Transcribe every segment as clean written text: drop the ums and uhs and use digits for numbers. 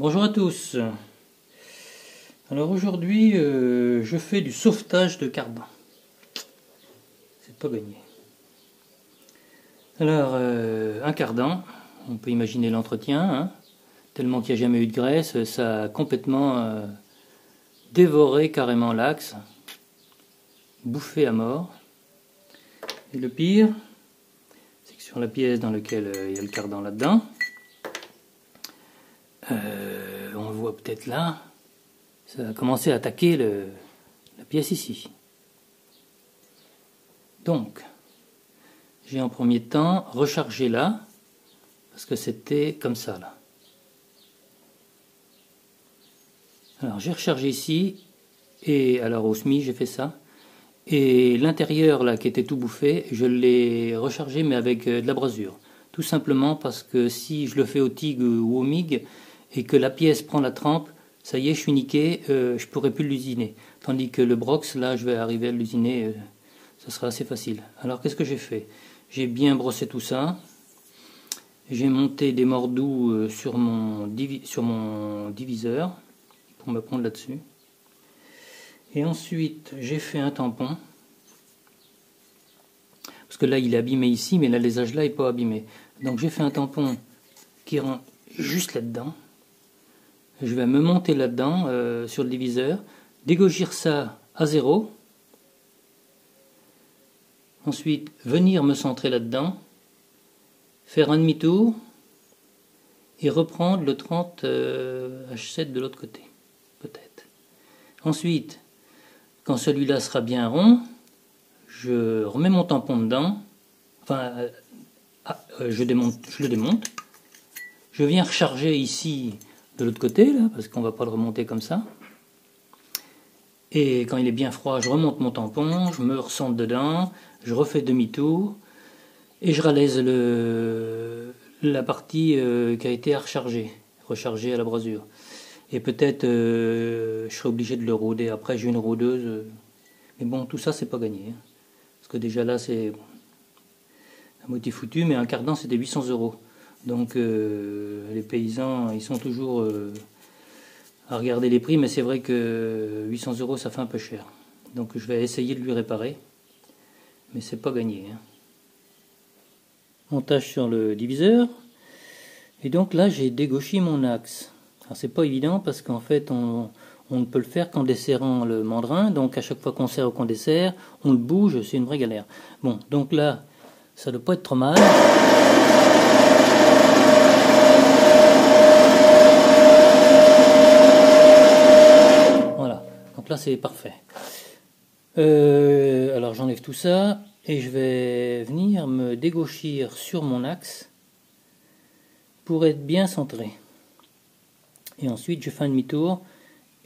Bonjour à tous. Alors aujourd'hui, je fais du sauvetage de cardan. C'est pas gagné. Alors, un cardan, on peut imaginer l'entretien, hein, tellement qu'il n'y a jamais eu de graisse, ça a complètement dévoré carrément l'axe, bouffé à mort. Et le pire, c'est que sur la pièce dans laquelle il y a le cardan là-dedans, on le voit peut-être là, ça a commencé à attaquer la pièce ici. Donc, j'ai en premier temps rechargé là, parce que c'était comme ça là. Alors j'ai rechargé ici, et alors au SMI j'ai fait ça, et l'intérieur là qui était tout bouffé, je l'ai rechargé mais avec de la brasure. Tout simplement parce que si je le fais au TIG ou au MIG, et que la pièce prend la trempe, ça y est, je suis niqué, je pourrai plus l'usiner. Tandis que le Brox, là, je vais arriver à l'usiner, ça sera assez facile. Alors qu'est-ce que j'ai fait? J'ai bien brossé tout ça. J'ai monté des mordous sur mon diviseur pour me prendre là-dessus. Et ensuite, j'ai fait un tampon. Parce que là, il est abîmé ici, mais l'alésage là n'est pas abîmé. Donc j'ai fait un tampon qui rentre juste là-dedans. Je vais me monter là-dedans sur le diviseur, dégauchir ça à 0. Ensuite, venir me centrer là-dedans, faire un demi-tour et reprendre le 30 H7 de l'autre côté, peut-être. Ensuite, quand celui-là sera bien rond, je remets mon tampon dedans, enfin, je le démonte. Je viens recharger ici de l'autre côté, là, parce qu'on ne va pas le remonter comme ça. Et quand il est bien froid, je remonte mon tampon, je me recentre dedans, je refais demi-tour, et je ralaise la partie qui a été rechargée à la brasure. Et peut-être je serai obligé de le rôder. Après, j'ai une rôdeuse. Mais bon, tout ça, c'est pas gagné. Hein. Parce que déjà là, c'est à moitié foutu, mais un cardan, c'était 800 €. Donc les paysans, ils sont toujours à regarder les prix, mais c'est vrai que 800 €, ça fait un peu cher. Donc je vais essayer de lui réparer, mais c'est pas gagné. Hein. Montage sur le diviseur, et donc là j'ai dégauché mon axe. Alors c'est pas évident parce qu'en fait on ne peut le faire qu'en desserrant le mandrin, donc à chaque fois qu'on serre ou qu'on dessert, on le bouge, c'est une vraie galère. Bon, donc là, ça ne doit pas être trop mal. Voilà, donc là c'est parfait. Alors j'enlève tout ça et je vais venir me dégauchir sur mon axe pour être bien centré. Et ensuite je fais un demi-tour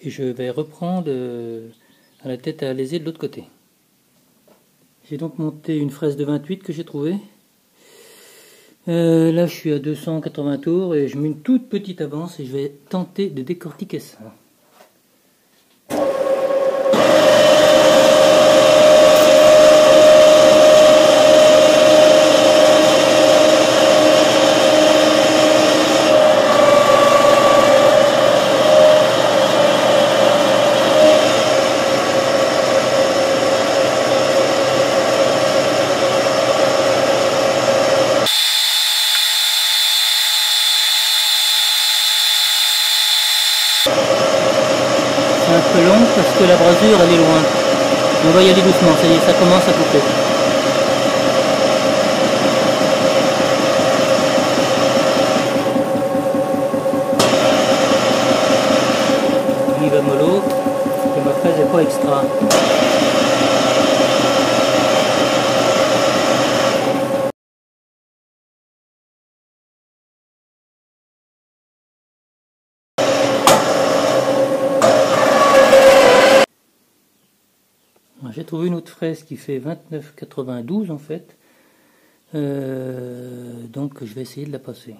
et je vais reprendre à la tête à alaiser de l'autre côté. J'ai donc monté une fraise de 28 que j'ai trouvée. Là je suis à 280 tours et je mets une toute petite avance et je vais tenter de décortiquer ça. C'est un peu long parce que la brasure elle est loin. On va y aller doucement, ça y est, ça commence à couper. Il va mollo, et ma fraise n'est pas extra. J'ai trouvé une autre fraise qui fait 29,92 en fait. Donc je vais essayer de la passer.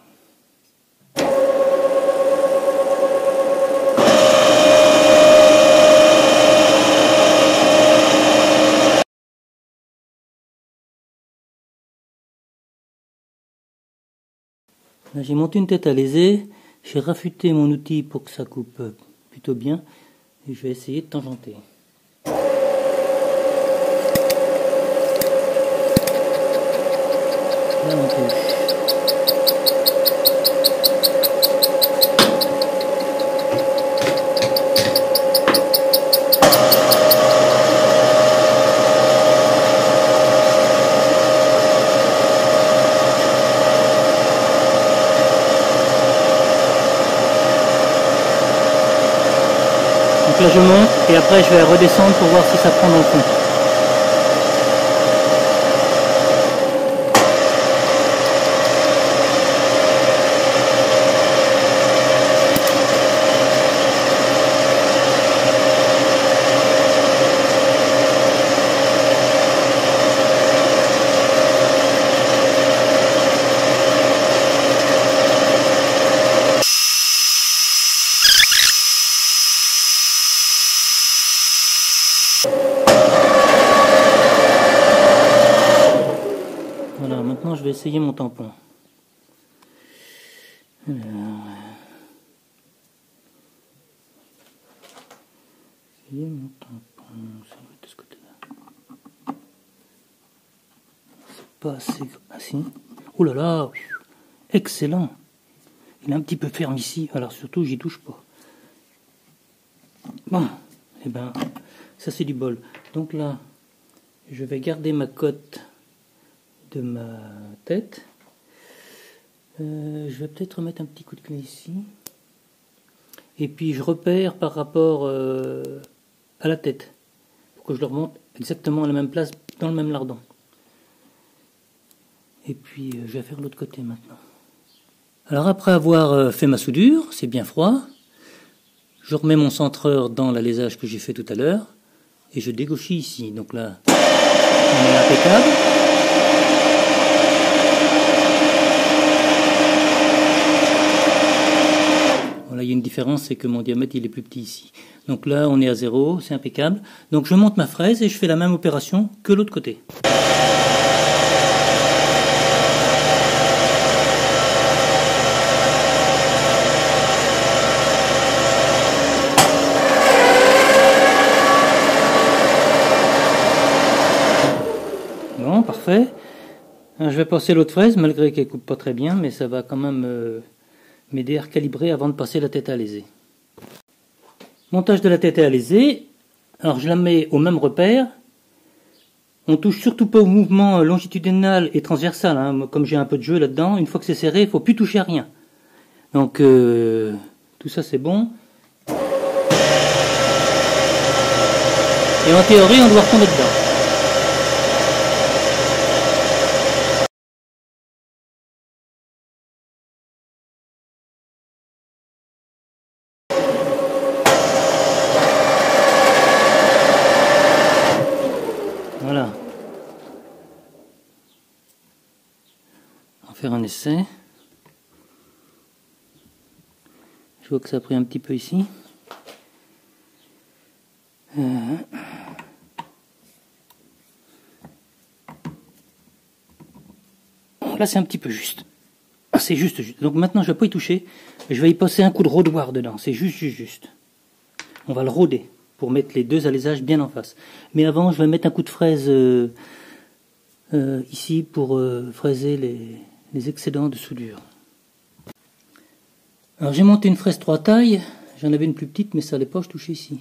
J'ai monté une tête à laiser, J'ai raffûté mon outil pour que ça coupe plutôt bien et je vais essayer de tangenter. Là on touche. Donc là je monte et après je vais redescendre pour voir si ça prend dans le fond. Voilà, maintenant je vais essayer mon tampon. Alors, essayer mon tampon, ça va être de ce côté-là. C'est pas assez... Ah si. Oh là là, excellent. Il est un petit peu ferme ici, alors surtout j'y touche pas. Bon, et ben, ça c'est du bol. Donc là, je vais garder ma cote de ma tête. Je vais peut-être remettre un petit coup de clé ici. Et puis je repère par rapport à la tête, pour que je le remonte exactement à la même place, dans le même lardon. Et puis je vais faire l'autre côté maintenant. Alors après avoir fait ma soudure, c'est bien froid, je remets mon centreur dans l'alésage que j'ai fait tout à l'heure, et je dégauchis ici. Donc là, on est impeccable. Voilà, il y a une différence, c'est que mon diamètre il est plus petit ici. Donc là, on est à 0, c'est impeccable. Donc je monte ma fraise et je fais la même opération que l'autre côté. Bon, parfait. Alors, je vais passer l'autre fraise, malgré qu'elle coupe pas très bien, mais ça va quand même m'aider à recalibrer avant de passer la tête à alésé. Montage de la tête à alésé. Alors je la mets au même repère. On touche surtout pas au mouvement longitudinal et transversal, hein. Comme j'ai un peu de jeu là-dedans, une fois que c'est serré, il faut plus toucher à rien. Donc tout ça c'est bon. Et en théorie, on doit retomber dedans. Voilà. On va faire un essai. Je vois que ça a pris un petit peu ici. Là c'est un petit peu juste. C'est juste. Donc maintenant je ne vais pas y toucher. Je vais y passer un coup de rôdoir dedans. C'est juste. On va le rôder pour mettre les deux alésages bien en face. Mais avant je vais mettre un coup de fraise ici pour fraiser les excédents de soudure. Alors j'ai monté une fraise 3 tailles. J'en avais une plus petite mais ça n'allait pas, je touchais ici.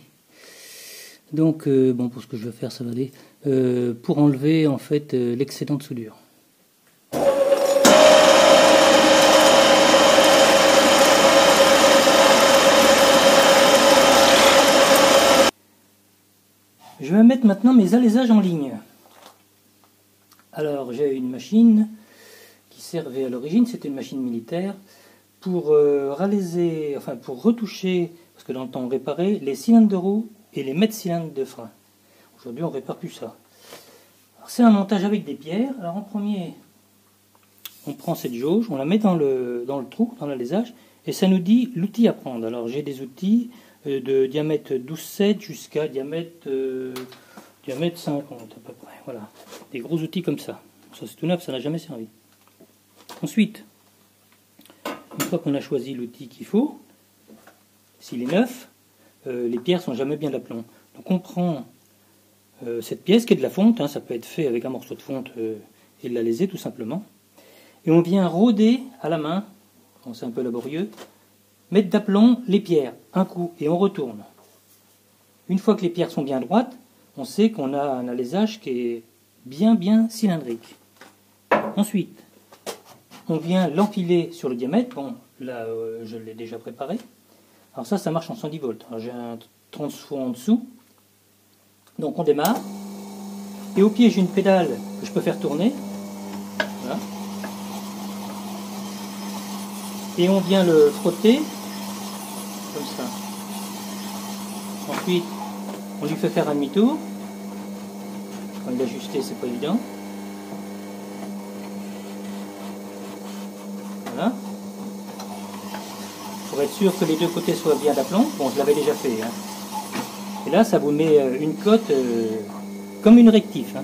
Donc bon, pour ce que je vais faire ça va aller. Pour enlever en fait l'excédent de soudure. Je vais mettre maintenant mes alésages en ligne. Alors j'ai une machine qui servait à l'origine, c'était une machine militaire, pour raléser, enfin pour retoucher, parce que dans le temps on réparait, les cylindres de roue et les mètres cylindres de frein. Aujourd'hui on ne répare plus ça. C'est un montage avec des pierres. Alors en premier, on prend cette jauge, on la met dans le trou, dans l'alésage, et ça nous dit l'outil à prendre. Alors j'ai des outils de diamètre 12,7 jusqu'à diamètre 50 à peu près. Voilà, des gros outils comme ça. Ça c'est tout neuf, ça n'a jamais servi. Ensuite, Une fois qu'on a choisi l'outil qu'il faut, s'il est neuf, les pierres sont jamais bien d'aplomb. Donc on prend cette pièce qui est de la fonte, hein, ça peut être fait avec un morceau de fonte et de la léser tout simplement, et on vient rôder à la main, bon, c'est un peu laborieux, mettre d'aplomb les pierres, un coup, et on retourne. Une fois que les pierres sont bien droites, on sait qu'on a un alésage qui est bien cylindrique. Ensuite, on vient l'empiler sur le diamètre. Bon, là, je l'ai déjà préparé. Alors ça marche en 110 volts. J'ai un transfo en dessous. Donc on démarre. Et au pied, j'ai une pédale que je peux faire tourner. Voilà. Et on vient le frotter comme ça. Ensuite, on lui fait faire un demi-tour. Quand il est ajusté, c'est pas évident. Voilà. Pour être sûr que les deux côtés soient bien d'aplomb. Bon, je l'avais déjà fait. Hein. Et là, ça vous met une cote comme une rectif. Hein.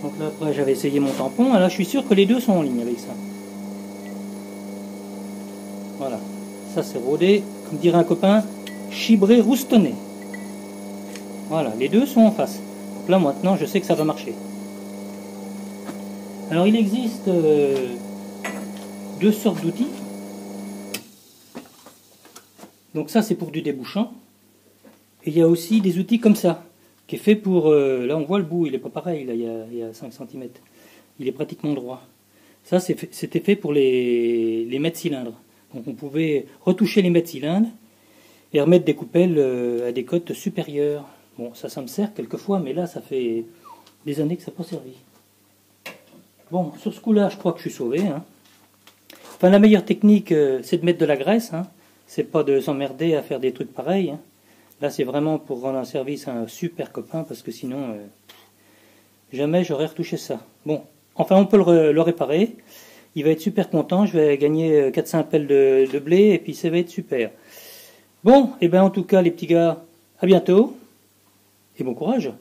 Donc là, après, j'avais essayé mon tampon. Alors, je suis sûr que les deux sont en ligne avec ça. Voilà. Ça, c'est rodé, comme dirait un copain, chibré roustonné. Voilà, les deux sont en face. Donc là, maintenant, je sais que ça va marcher. Alors, il existe deux sortes d'outils. Donc ça, c'est pour du débouchant. Et il y a aussi des outils comme ça, qui est fait pour... là, on voit le bout, il n'est pas pareil, là, il y a 5 cm. Il est pratiquement droit. Ça, c'était fait pour les mètres cylindres. Donc on pouvait retoucher les mètres cylindres et remettre des coupelles à des cotes supérieures. Bon, ça me sert quelquefois, mais là, ça fait des années que ça n'a pas servi. Bon, sur ce coup-là, je crois que je suis sauvé. Hein. Enfin, la meilleure technique, c'est de mettre de la graisse. Hein. C'est pas de s'emmerder à faire des trucs pareils. Hein. Là, c'est vraiment pour rendre un service à un super copain, parce que sinon, jamais j'aurais retouché ça. Bon, enfin, on peut le réparer. Il va être super content. Je vais gagner 400 pelles de blé, et puis ça va être super. Bon, et bien en tout cas, les petits gars, à bientôt, et bon courage.